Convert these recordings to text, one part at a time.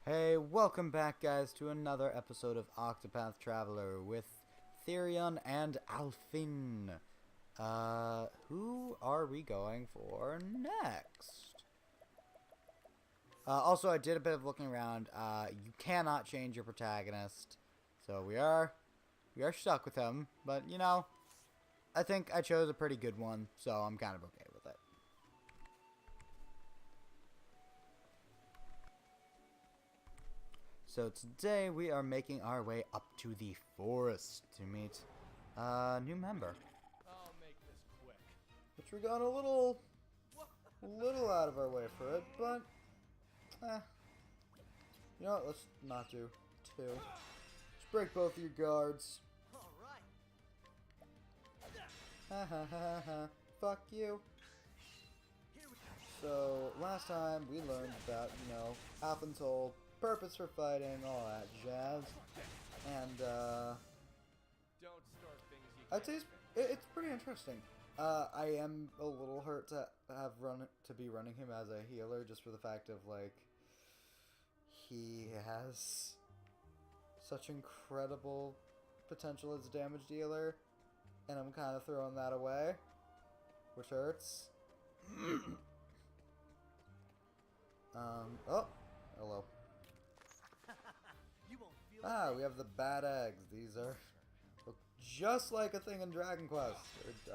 Hey, welcome back guys to another episode of Octopath Traveler with Therion and Alfin. Who are we going for next? Also, I did a bit of looking around. You cannot change your protagonist. So we are stuck with him, but you know, I think I chose a pretty good one, so I'm kind of okay with it. So today we are making our way up to the forest to meet a new member. I'll make this quick. Which we're going a little out of our way for it, but you know what, let's not do two. Just break both of your guards. Alright. Ha ha ha ha. Fuck you. So last time we learned about, you know, Alpin's whole purpose for fighting, all that jazz, and Don't start things you I'd can't say finish. it's pretty interesting. I am a little hurt to be running him as a healer, just for the fact of like he has such incredible potential as a damage dealer, and I'm kind of throwing that away, which hurts. Oh, hello. You won't feel We have the bad eggs. These are look just like a thing in Dragon Quest.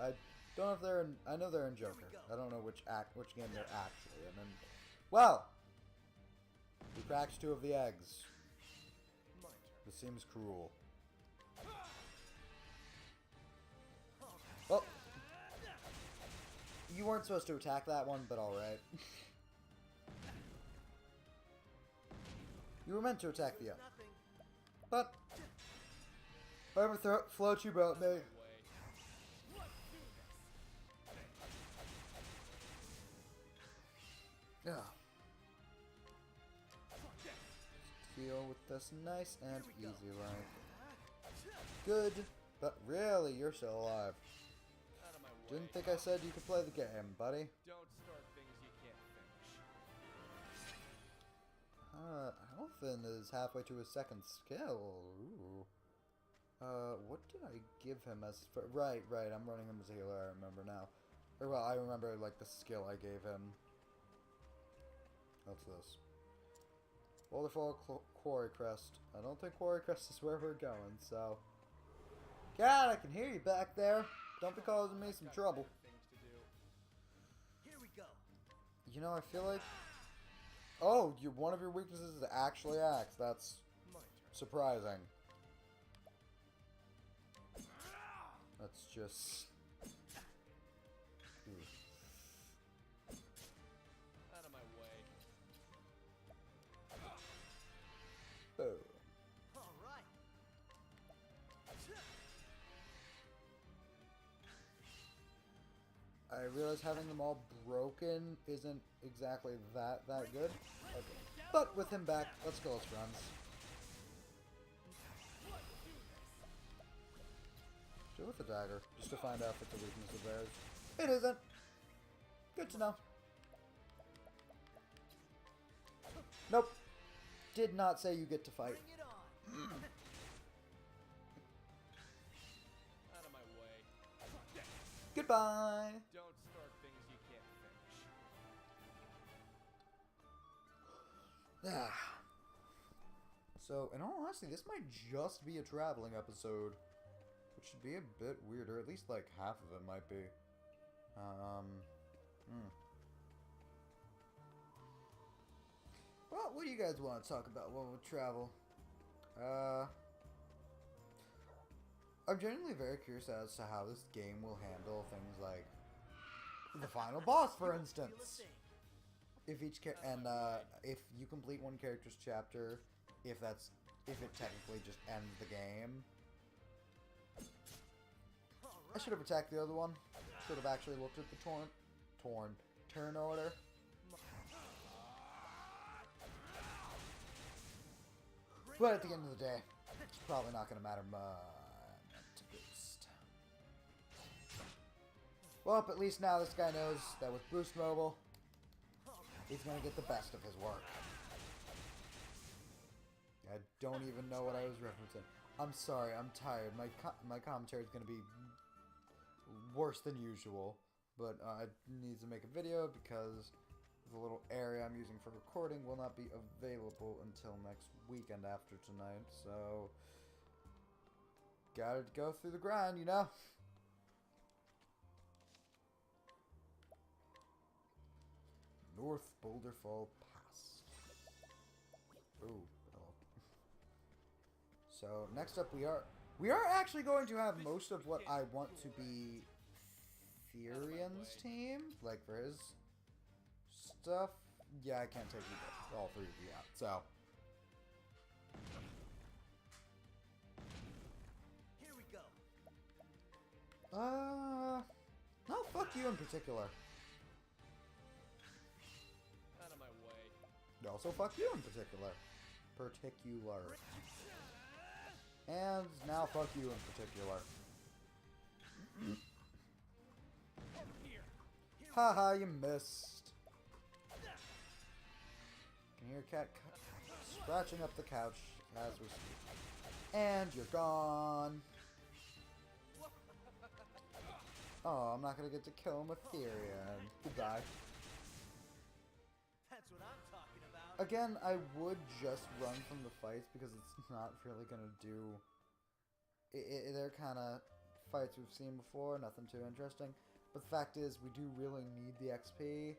I don't know if they're in. I know they're in Joker. I don't know which game they're actually in. And well, we cracked 2 of the eggs. my turn. This seems cruel. Well, you weren't supposed to attack that one, but all right. You were meant to attack the egg. Nothing. But whatever floats your boat, mate. Way. Yeah. Deal with this nice and easy, like. Good, but really, you're still alive. Out of my way. Didn't think I said you could play the game, buddy. Don't start things you can't finish. Alfin is halfway to his second skill. Ooh. What did I give him as... Right, I'm running him as a healer, I remember now. Or, well, I remember, like, the skill I gave him. What's this? Boulderfall Quarry Crest. I don't think Quarry Crest is where we're going, so... God, I can hear you back there. Don't be causing me some trouble. Things to do. Here we go. You know, I feel like... Oh, one of your weaknesses is actually axe. That's My turn. surprising. That's just... Ooh. Out of my way. Oh. Alright. I realize having them all broken isn't exactly that good. Okay. But with him back, let's go, let's runs. Do it with the dagger, just to find out if it's a weakness of theirs. It isn't. Good to know. Nope. Did not say you get to fight. Bring it on. Out of my way. Goodbye. Don't start things you can't finish. Ah. So, in all honesty, this might just be a traveling episode, which should be a bit weird, or at least like half of it might be. Well, what do you guys want to talk about when we travel? I'm genuinely very curious as to how this game will handle things like the final boss, for Feel a instance. thing. If if you complete one character's chapter, if it technically just ends the game. I should have attacked the other one. Should have actually looked at the turn order. But at the end of the day, it's probably not going to matter much to boost. Well, at least now this guy knows that with Boost Mobile, he's going to get the best of his work. don't even know what I was referencing. I'm sorry, I'm tired. My commentary is going to be worse than usual. But I need to make a video because the little area I'm using for recording will not be available until next weekend after tonight. So, gotta go through the grind, you know? North Boulder Fall Pass. Ooh. Oh. So, next up we are actually going to have most of what I want to be Therian's team, like for his stuff. Yeah, I can't take all three of you out, so. Here we go. No, fuck you in particular. Out of my way. Also, fuck you in particular. And now, fuck you in particular. Haha, you missed. Can hear cat scratching up the couch as we speak. And you're gone. Oh, I'm not gonna get to kill him with Therian. Goodbye. That's what I'm talking about. Again, I would just run from the fights because it's not really gonna do. They're kind of fights we've seen before, nothing too interesting. But the fact is, we do really need the XP.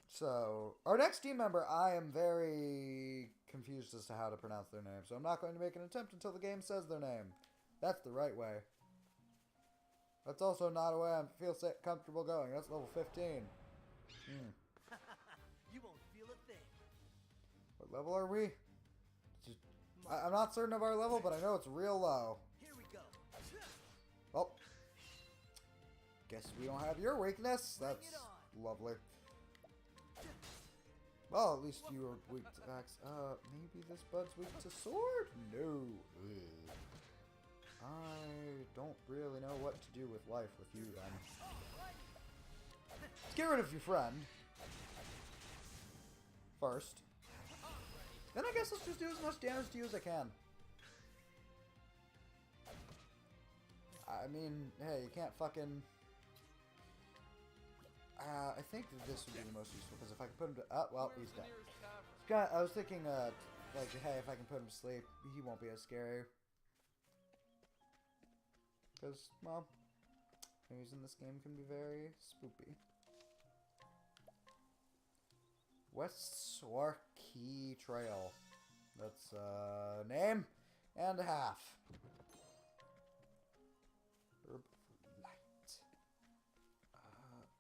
So, our next team member, I am very confused as to how to pronounce their name. So I'm not going to make an attempt until the game says their name. That's the right way. That's also not a way I feel comfortable going. That's level 15. You won't feel a thing. What level are we? I'm not certain of our level, but I know it's real low. Here we go. Oh. Guess we don't have your weakness. That's lovely. Well, at least you are weak to axe. Maybe this bud's weak to sword? No. Ugh. I don't really know what to do with life with you then. Let's get rid of your friend. First. Then I guess let's just do as much damage to you as I can. I mean, hey, you can't fucking... I think that this would be the most useful, because if I can put him to... Oh, well, he's dead. I was thinking, like, hey, if I can put him to sleep, he won't be as scary. Because, well, enemies in this game can be very spoopy. West Swarkey Trail. That's name and a half. Herb Light.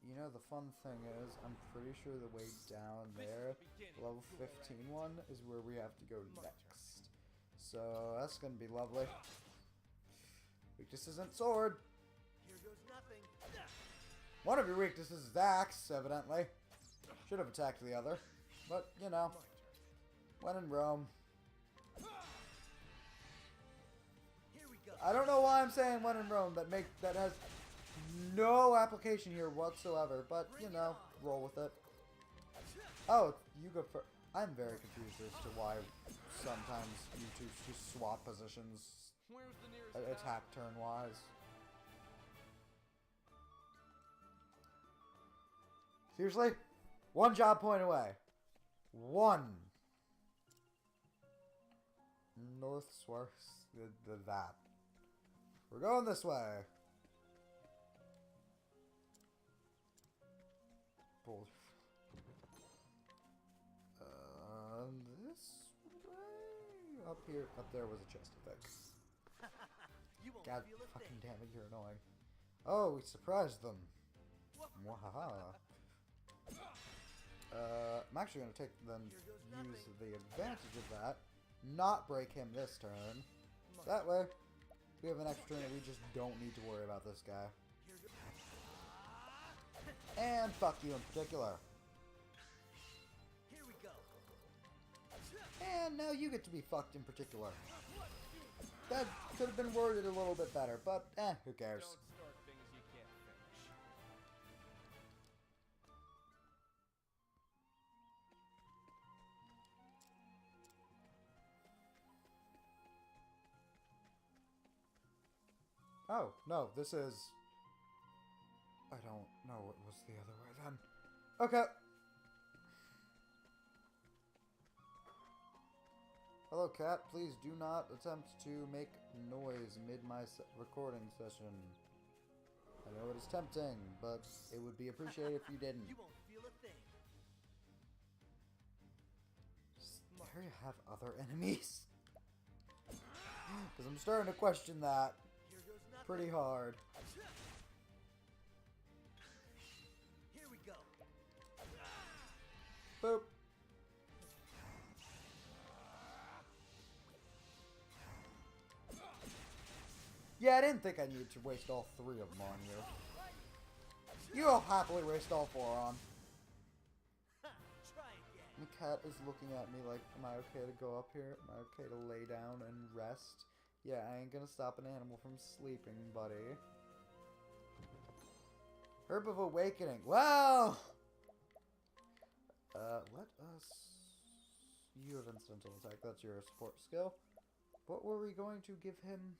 You know, the fun thing is, I'm pretty sure the way down there, level 15 one, is where we have to go next. So that's gonna be lovely. Weakness isn't sword. Here goes nothing. One of your weaknesses is axe, evidently. Should have attacked the other, but you know, when in Rome. Here we go. I don't know why I'm saying when in Rome. That has no application here whatsoever. But you know, roll with it. Oh, you go first. I'm very confused as to why sometimes you two just swap positions, Where's the nearest attack turn wise. Seriously? One job point away. One. North Swarks. That. We're going this way. Boulder. This way? Up here. Up there was a chest, I think. You won't God feel a fucking thing. damn it, you're annoying. Oh, we surprised them. Mwahaha. I'm actually going to take use the advantage of that. Not break him this turn. That way, we have an extra turn that we just don't need to worry about this guy. And fuck you in particular. Here we go. And now you get to be fucked in particular. That could have been worded a little bit better, but who cares? Don't start things you can't Oh, no, this is... I don't know, it was the other way then. Okay. Hello, cat. Please do not attempt to make noise mid my recording session. I know it is tempting, but it would be appreciated if you didn't. You won't feel a thing. There you have other enemies. Because I'm starting to question that Here goes nothing. pretty hard. Here we go. Boop. Yeah, I didn't think I needed to waste all 3 of them on you. You'll happily waste all 4 on. Ha, try again. The cat is looking at me like, am I okay to go up here? Am I okay to lay down and rest? Yeah, I ain't gonna stop an animal from sleeping, buddy. Herb of Awakening. Wow! Let us... You have incidental attack. That's your support skill. What were we going to give him?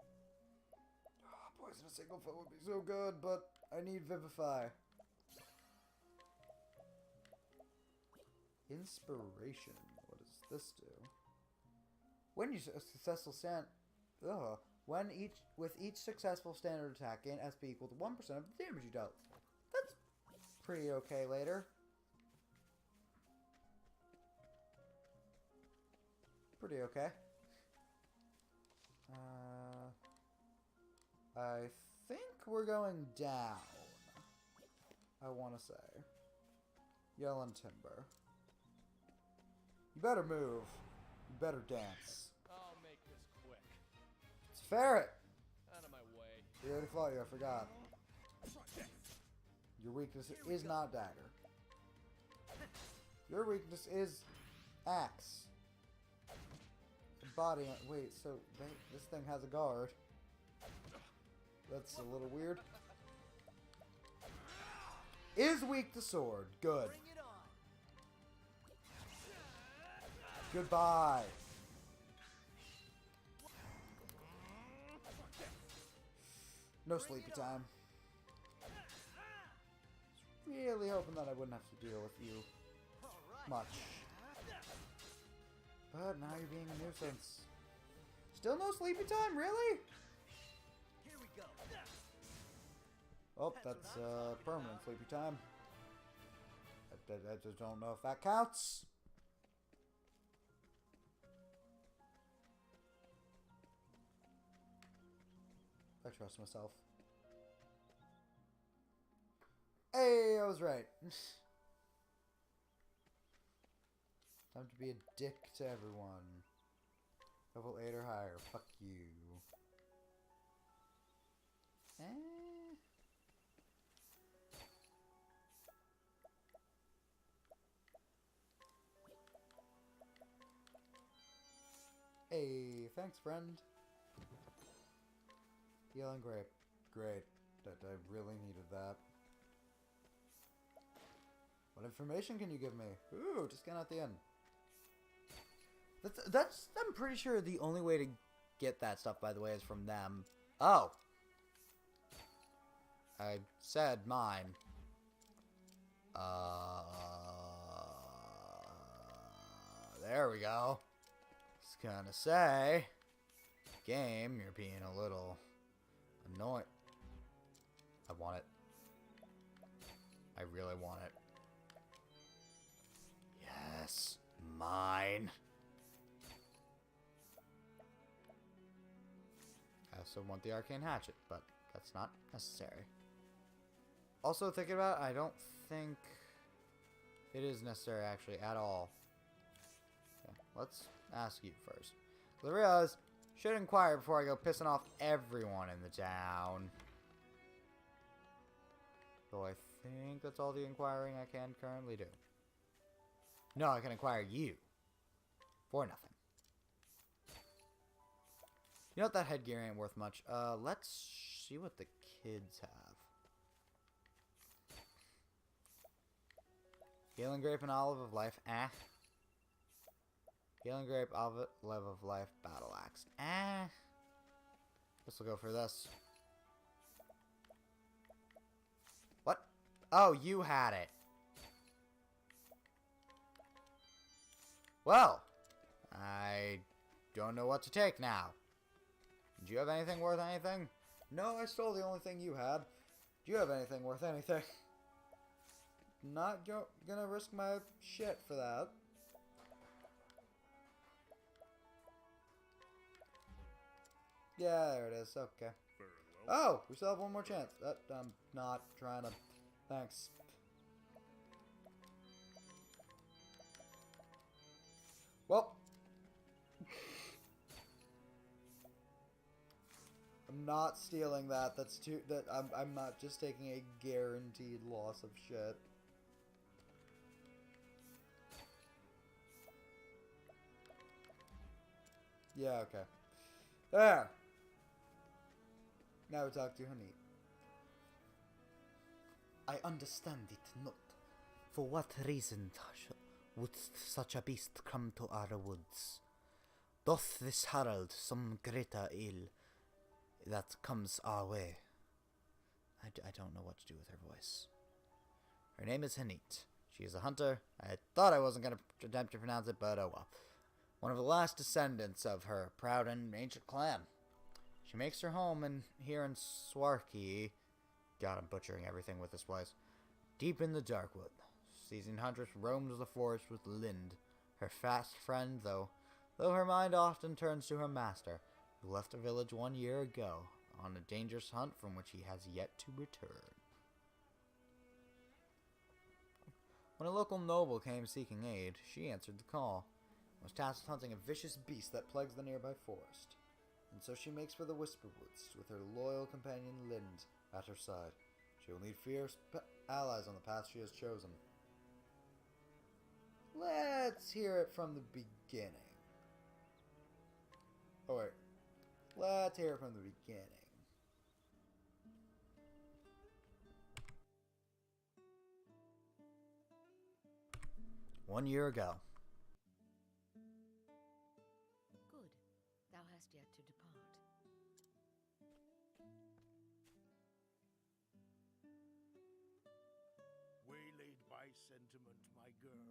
Oh, poison a single foot would be so good, but I need Vivify. Inspiration. What does this do? When you successful stand, with each successful standard attack, gain SP equal to 1% of the damage you dealt. That's pretty okay later. Pretty okay. I think we're going down. I want to say. Yell and Timber. You better move. You better dance. I'll make this quick. It's Ferret! Out of my way. We already fought you, I forgot. Your weakness is not dagger. Your weakness is axe. Body. Wait, so this thing has a guard. That's a little weird. Is weak to sword. Good. Bring it on. Goodbye. No sleepy time. Really hoping that I wouldn't have to deal with you All right. much. But now you're being a nuisance. Still no sleepy time, really? Here we go. Oh, that's permanent sleepy time. I just don't know if that counts. I trust myself. Hey, I was right. Time to be a dick to everyone. Level 8 or higher. Fuck you. Hey, thanks, friend. Yelling grape. Great. I really needed that. What information can you give me? Ooh, just getting at the end. That's I'm pretty sure the only way to get that stuff, by the way, is from them. Oh. I said mine. There we go. Just gonna say, game, you're being a little annoying. I want it. I really want it. Yes, mine. I also want the arcane hatchet, but that's not necessary. Also, thinking about it, I don't think it is necessary actually at all. Okay, let's ask you first. I realize should inquire before I go pissing off everyone in the town. Though I think that's all the inquiring I can currently do. No, I can inquire you for nothing. You know what, that headgear ain't worth much. Let's see what the kids have. Healing Grape and Olive of Life, Healing Grape, Olive of Life, Battle Axe, Guess we'll go for this. What? Oh, you had it. Well, I don't know what to take now. Do you have anything worth anything? No, I stole the only thing you had. Do you have anything worth anything? Not gonna risk my shit for that. Yeah, there it is. Okay. Oh, we still have one more chance. I'm not trying to... Thanks. Well. I'm not stealing that. That's too... I'm not just taking a guaranteed loss of shit. Yeah, okay. There! Now we talk to Honey. I understand it not. For what reason would such a beast come to our woods? Doth this herald some greater ill that comes our way? I don't know what to do with her voice. Her name is Hanit. She is a hunter. I thought I wasn't going to attempt to pronounce it, but oh well. One of the last descendants of her proud and ancient clan. She makes her home here in Swarky. God, I'm butchering everything with this place. Deep in the Darkwood. Seasoned huntress roams the forest with Lind, her fast friend, though her mind often turns to her master, who left the village 1 year ago on a dangerous hunt from which he has yet to return. When a local noble came seeking aid, she answered the call, and was tasked with hunting a vicious beast that plagues the nearby forest. And so she makes for the Whisperwoods, with her loyal companion Lind at her side. She will need fierce allies on the path she has chosen. Let's hear it from the beginning. Oh wait. Let's hear it from the beginning. One year ago. Good. Thou hast yet to depart. Waylaid by sentiment, my girl.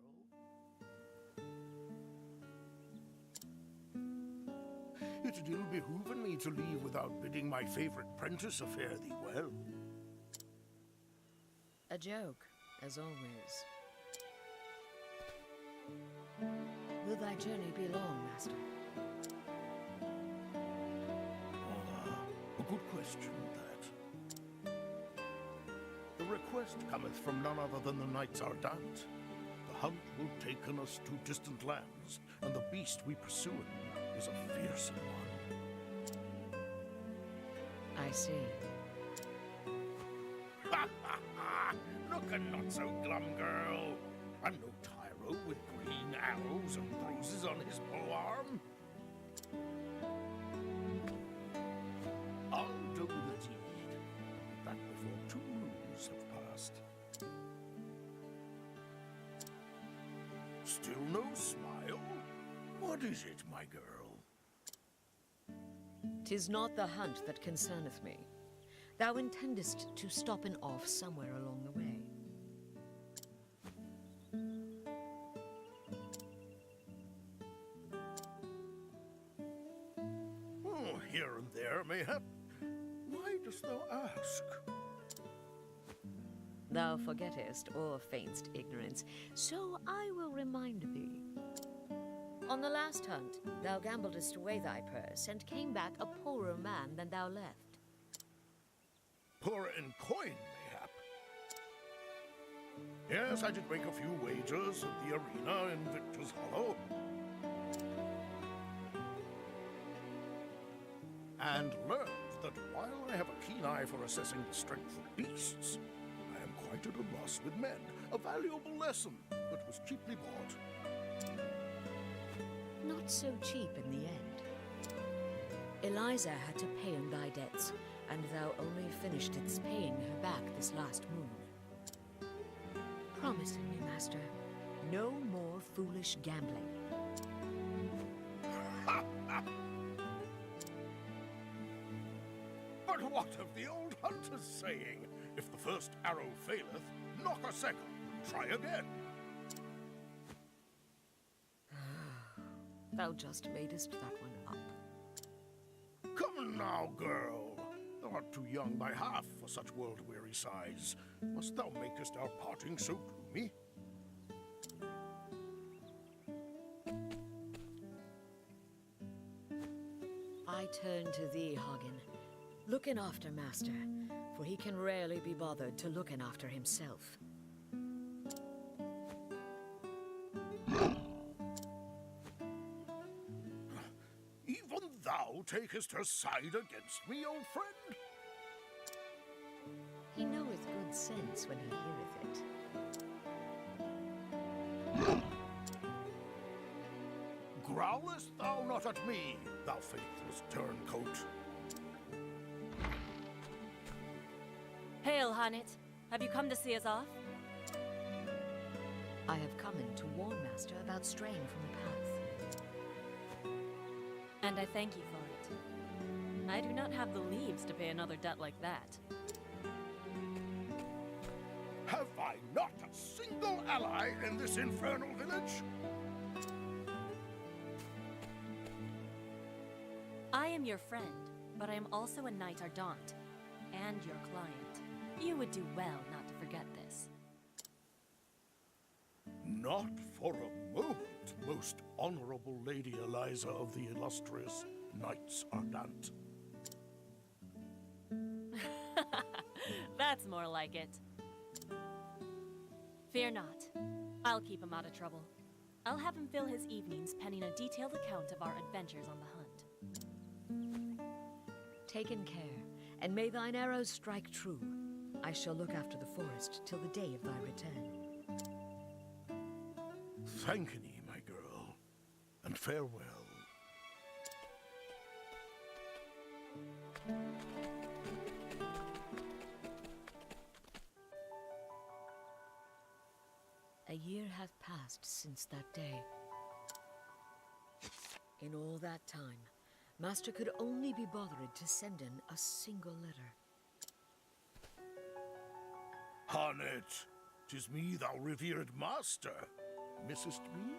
It ill behooven me to leave without bidding my favorite prentice fare thee well. A joke, as always. Will thy journey be long, master? A good question, that. The request cometh from none other than the Knights Ardent. The hunt will taken us to distant lands, and the beast we pursuing is a fearsome one. I see. Ha ha ha! Looking not so glum, girl. I'm no tyro with green arrows and bruises on his polearm. I'll do the deed, that before 2 moons have passed. Still no smile? What is it, my girl? 'Tis not the hunt that concerneth me. Thou intendest to stop and off somewhere along the way. Oh, here and there, mayhap. Why dost thou ask? Thou forgettest or feign'st ignorance, so I will remind thee. On the last hunt, thou gambledest away thy purse, and came back a poorer man than thou left. Poor in coin, mayhap. Yes, I did make a few wagers at the arena in Victor's Hollow. And learned that while I have a keen eye for assessing the strength of beasts, I am quite at a loss with men. A valuable lesson that was cheaply bought. Not so cheap in the end. Eliza had to pay in thy debts, and thou only finishedst paying her back this last moon. Promise me, master, no more foolish gambling. What of the old hunter's saying? If the first arrow faileth, knock a second. Try again. Thou just madest that one up. Come now, girl. Thou art too young by half for such world-weary sighs. Must thou makest our parting so gloomy? I turn to thee, Hagen. Looking after Master, for he can rarely be bothered to looking after himself. Even thou takest her side against me, old friend? He knoweth good sense when he heareth it. Growlest thou not at me, thou faithless turncoat? Hail, Hanit. Have you come to see us off? I have come in to warn Master about straying from the path. And I thank you for it. I do not have the leaves to pay another debt like that. Have I not a single ally in this infernal village? I am your friend, but I am also a Knight Ardent, and your client. You would do well not to forget this. Not for a moment, most honorable Lady Eliza of the illustrious Knights Ardent. That's more like it. Fear not. I'll keep him out of trouble. I'll have him fill his evenings penning a detailed account of our adventures on the hunt. Taken care, and may thine arrows strike true. I shall look after the forest till the day of thy return. Thank thee, my girl, and farewell. A year hath passed since that day. In all that time, Master could only be bothered to send in a single letter. Hanit, 'tis me, thou revered master. Missest me?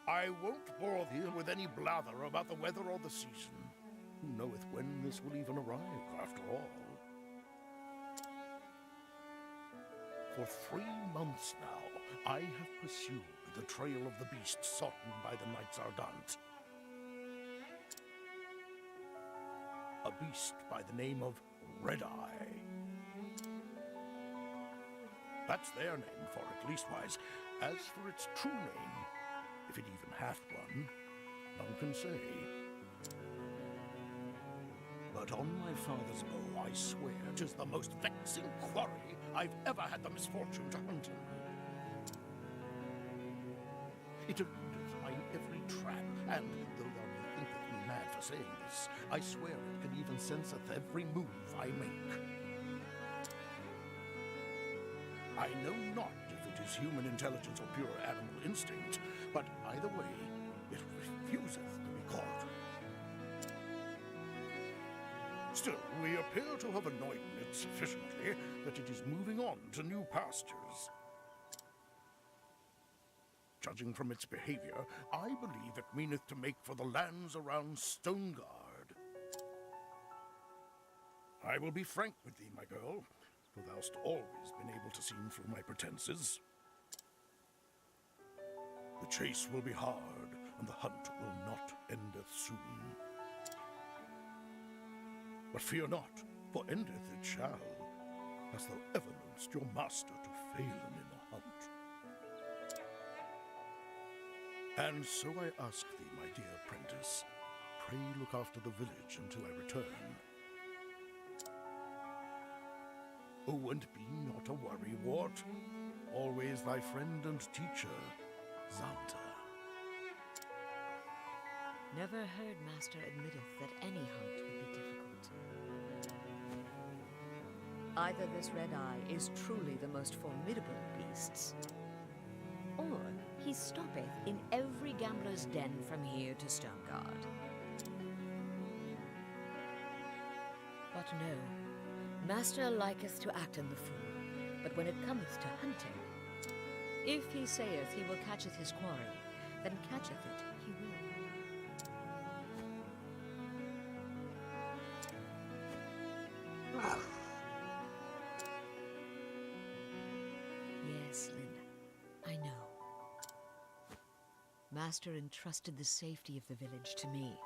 I won't bore thee with any blather about the weather or the season. Who knoweth when this will even arrive, after all? For 3 months now, I have pursued the trail of the beast sought by the Knights Ardent. A beast by the name of Red Eye. That's their name for it, leastwise. As for its true name, if it even hath one, none can say. But on my father's bow, I swear 'tis the most vexing quarry I've ever had the misfortune to hunt in. It eludeth my every trap, and though thou may thinketh me mad for saying this, I swear it can even senseth every move I make. I know not if it is human intelligence or pure animal instinct, but either way, it refuseth to be caught. Still, we appear to have annoyed it sufficiently that it is moving on to new pastures. Judging from its behavior, I believe it meaneth to make for the lands around Stoneguard. I will be frank with thee, my girl, for thou'st always been able to see through my pretenses. The chase will be hard, and the hunt will not endeth soon. But fear not, for endeth it shall. Hast thou ever knownst your master to fail in a hunt? And so I ask thee, my dear apprentice, pray look after the village until I return. Oh, and be not a worrywart. Always thy friend and teacher, Xanta. Never heard Master admitteth that any hunt would be difficult. Either this Red Eye is truly the most formidable of beasts, or he stoppeth in every gambler's den from here to Stoneguard. not know. Master liketh to act in the fool, but when it cometh to hunting, if he saith he will catcheth his quarry, then catcheth it he will. Yes, Linda, I know. Master entrusted the safety of the village to me.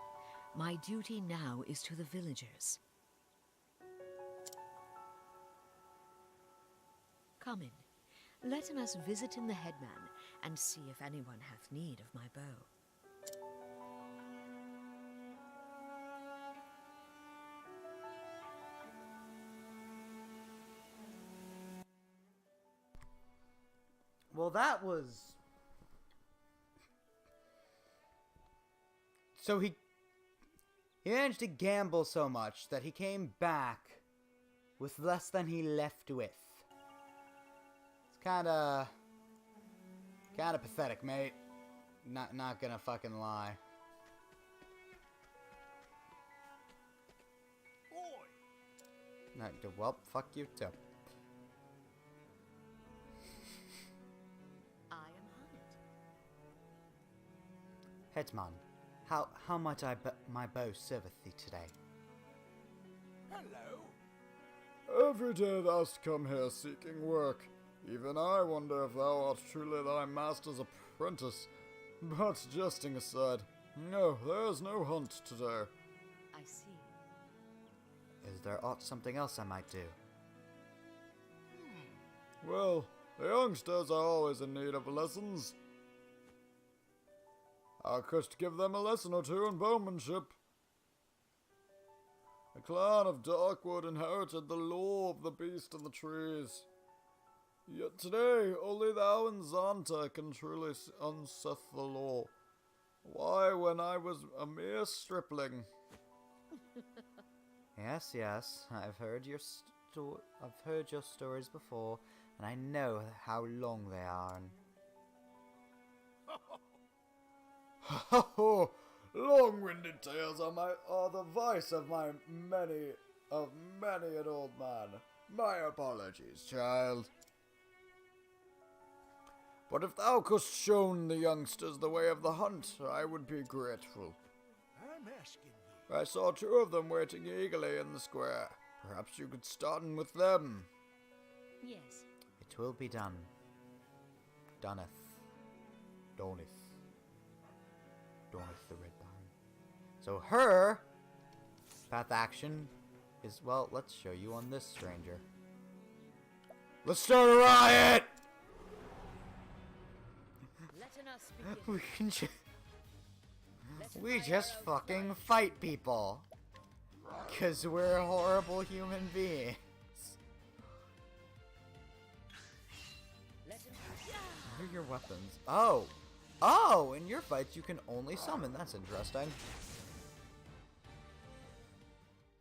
My duty now is to the villagers. Come in. Let us visit in the headman, and see if anyone hath need of my bow. Well, that was... So he managed to gamble so much that he came back with less than he left with. It's kinda pathetic, mate. Not gonna fucking lie. Well, fuck you too. I am Hunt. Hetman, how might my bow serveth thee today? Hello. Every day thou'st come here seeking work. Even I wonder if thou art truly thy master's apprentice. But jesting aside, no, there is no hunt today. I see. Is there aught something else I might do? Well, the youngsters are always in need of lessons. I could give them a lesson or two in bowmanship. The clan of Darkwood inherited the law of the beast and the trees. Yet today, only thou and Xanta can truly unseth the law. Why, when I was a mere stripling... Yes, I've heard your stories before, and I know how long they are. And... Ha ha! Long-winded tales are the vice of many an old man. My apologies, child. But if thou couldst shown the youngsters the way of the hunt, I would be grateful. I'm asking you. I saw two of them waiting eagerly in the square. Perhaps you could start with them. Yes. It will be done. Doneth the Red Baron. So her path action is, well, let's show you on this stranger. Let's start a riot! Let us begin. We can we just fucking fight people. 'Cause we're horrible human beings. What are your weapons? Oh, in your fights you can only summon. That's interesting.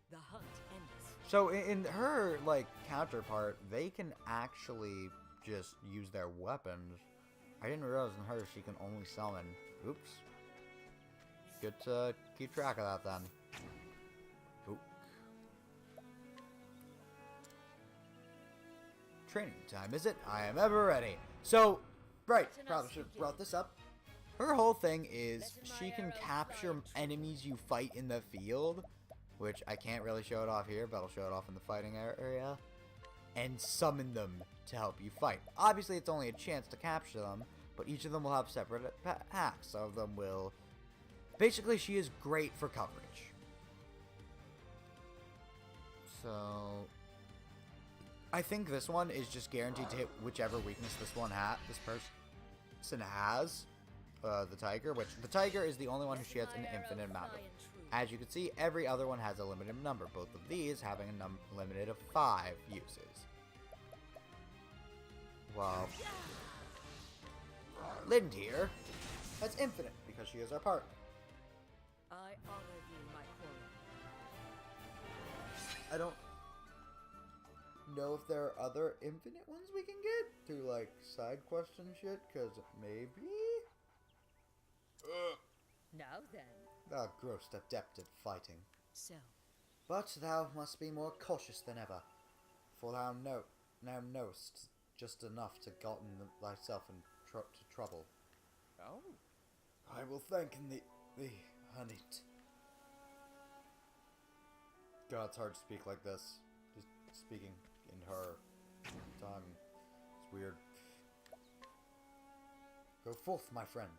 The hunt endeth. So in her, like, counterpart, they can actually just use their weapons. I didn't realize in her she can only summon. Oops. Good to keep track of that then. Oop. Training time, is it? I am ever ready. So, right, probably should have brought this up. Her whole thing is she can capture enemies you fight in the field, which I can't really show it off here, but I'll show it off in the fighting area, and summon them to help you fight. Obviously, it's only a chance to capture them, but each of them will have separate attacks. Some of them will... Basically, she is great for coverage. So... I think this one is just guaranteed to hit whichever weakness this person has. The tiger, which the tiger is the only one who she has an infinite amount of. As you can see, every other one has a limited number, both of these having a limited of 5 uses. Well, Lind here has infinite because she is our partner. I honor thee, my quarry. I don't know if there are other infinite ones we can get through, like, side quest and shit, because maybe? Now then. Ah, gross, adept at fighting. So, But thou must be more cautious than ever, for thou now knowest just enough to gotten thyself in trouble. Oh. I will thank thee, Hanit. God, it's hard to speak like this. Just speaking in her tongue. It's weird. Go forth, my friend.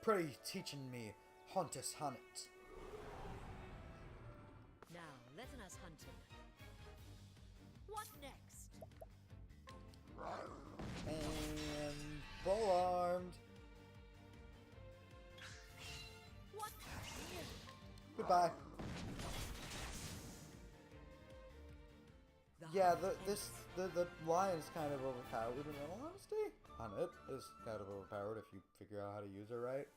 Pray teaching me Hontus Hanit. Now, let us hunt him. What next? And bull armed. What? Goodbye. Yeah, the lion is kind of overpowered in all honesty. Hanit is kind of overpowered if you figure out how to use her right.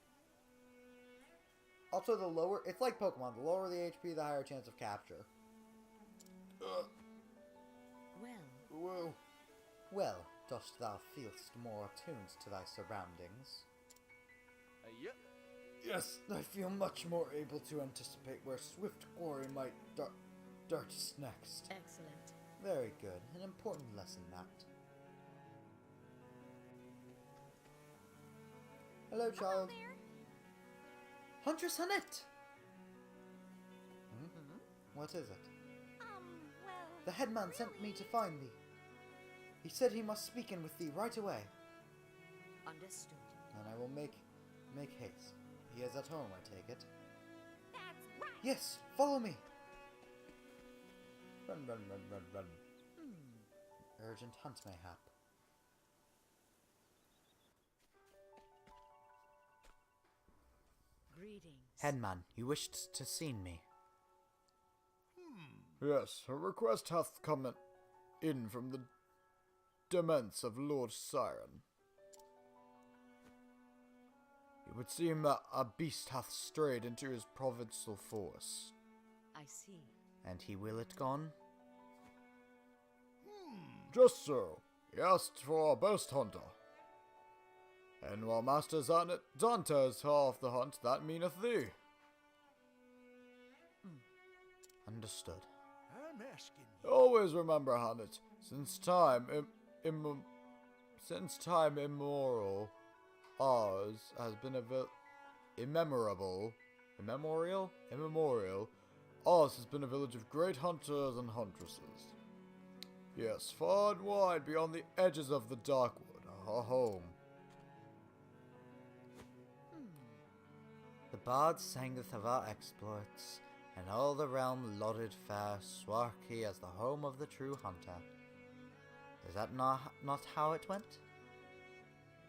Also, the lower, it's like Pokemon. The lower the HP, the higher chance of capture. Well. Well, dost thou feelst more attuned to thy surroundings? Yep. Yes, I feel much more able to anticipate where swift quarry might dart us next. Excellent. Very good. An important lesson, that. Hello, child. there. Huntress Hanit! What is it? Well... The headman sent me to find thee. He said he must speak in with thee right away. Understood. And I will make haste. He is at home, I take it. That's right! Yes, follow me! Run. Urgent hunt, mayhap. Greetings. Headman, you wished to see me. Yes, a request hath come in from the demesne of Lord Siren. It would seem that a beast hath strayed into his provincial forest. I see. And he will it gone? Just so. He asked for our best hunter. And while Master Zanta is half the hunt, that meaneth thee. Understood. I'm asking you. Always remember, Hanit, since time immemorial, ours has been immemorial, ours has been a village of great hunters and huntresses. Yes, far and wide beyond the edges of the Darkwood, our home. The bards sangeth of our exploits, and all the realm lauded fair Swarky as the home of the true hunter. Is that not how it went?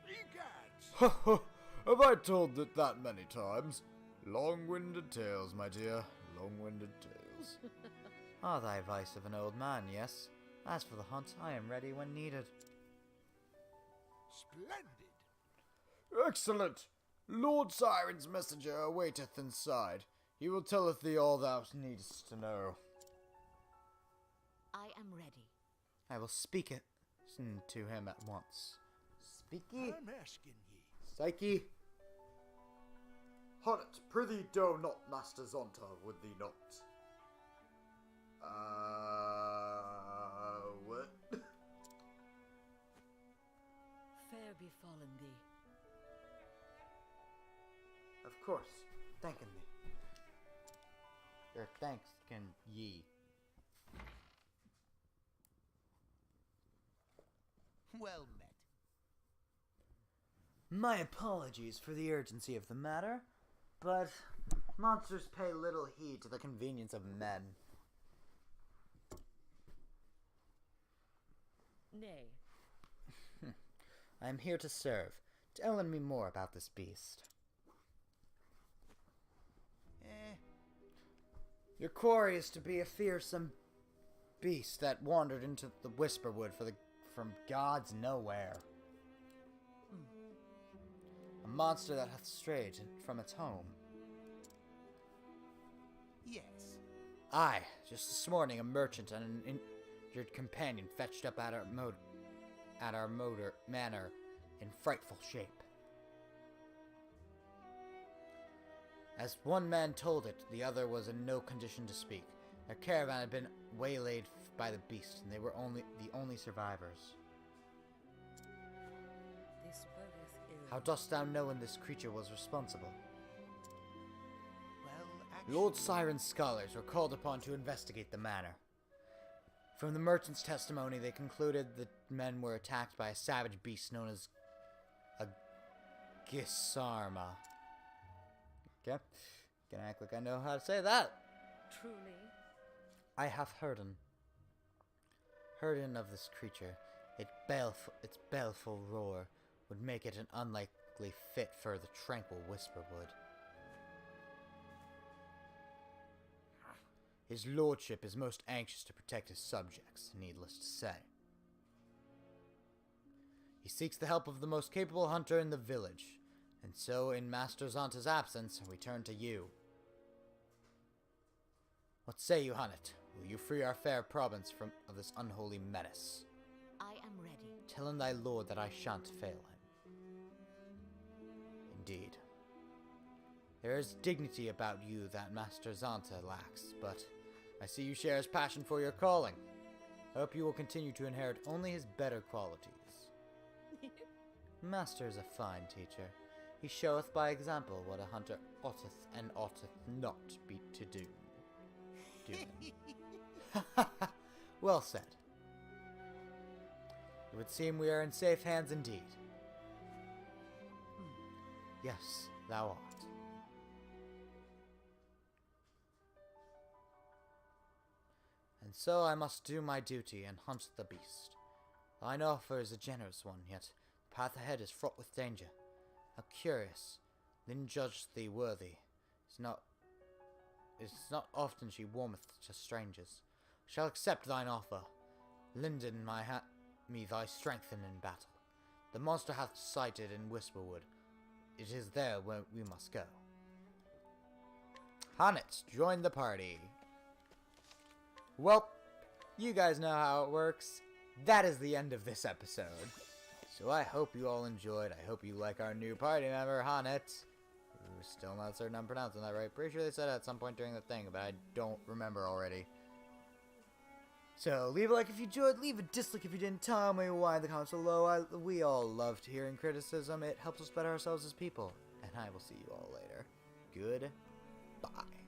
Egads! Ha ha! Have I told it that many times? Long-winded tales, my dear. Long-winded tales. Thy vice of an old man, yes. As for the hunt, I am ready when needed. Splendid! Excellent! Lord Siren's messenger awaiteth inside. He will telleth thee all thou needest to know. I am ready. I will speak it to him at once. Speaky? I'm asking ye. Psyche? Hunnet, prithee do not Master Zonta, would thee not? What? Fair befallen thee. Of course, thanking thee. Or thanks can ye. Well met. My apologies for the urgency of the matter, but monsters pay little heed to the convenience of men. Nay. I am here to serve. Tell me more about this beast. Your quarry is to be a fearsome beast that wandered into the Whisperwood from God's nowhere. A monster that hath strayed from its home. Yes. Aye, just this morning a merchant and an injured companion fetched up at our manor in frightful shape. As one man told it, the other was in no condition to speak. Their caravan had been waylaid by the beast, and they were the only survivors. This bodeth ill. How dost thou know when this creature was responsible? Well, actually, Lord Siren's scholars were called upon to investigate the matter. From the merchant's testimony, they concluded the men were attacked by a savage beast known as a Gisarma. Okay, gonna act like I know how to say that. Truly. I have heard of this creature. Its baleful roar would make it an unlikely fit for the tranquil Whisperwood. His lordship is most anxious to protect his subjects, needless to say. He seeks the help of the most capable hunter in the village, and so in Master Zanta's absence, we turn to you. What say you, Hunnet? Will you free our fair province of this unholy menace? I am ready. Tell him thy lord that I shan't fail him. Indeed. There is dignity about you that Master Zanta lacks, but I see you share his passion for your calling. I hope you will continue to inherit only his better qualities. Master is a fine teacher. He showeth by example what a hunter oughteth and oughteth not be to do. Well said. It would seem we are in safe hands indeed. Yes, thou art. And so I must do my duty and hunt the beast. Thine offer is a generous one, yet the path ahead is fraught with danger. How curious, then judge thee worthy. It is not often she warmeth to strangers. Shall accept thine offer. Lend in me thy strength in battle. The monster hath sighted in Whisperwood. It is there where we must go. Hunnet, join the party. Well, you guys know how it works. That is the end of this episode. So I hope you all enjoyed. I hope you like our new party member, Hunnet. We're still not certain I'm pronouncing that right. Pretty sure they said it at some point during the thing, but I don't remember already. So, leave a like if you enjoyed, leave a dislike if you didn't. Tell me why in the comments below. We all loved hearing criticism. It helps us better ourselves as people. And I will see you all later. Goodbye.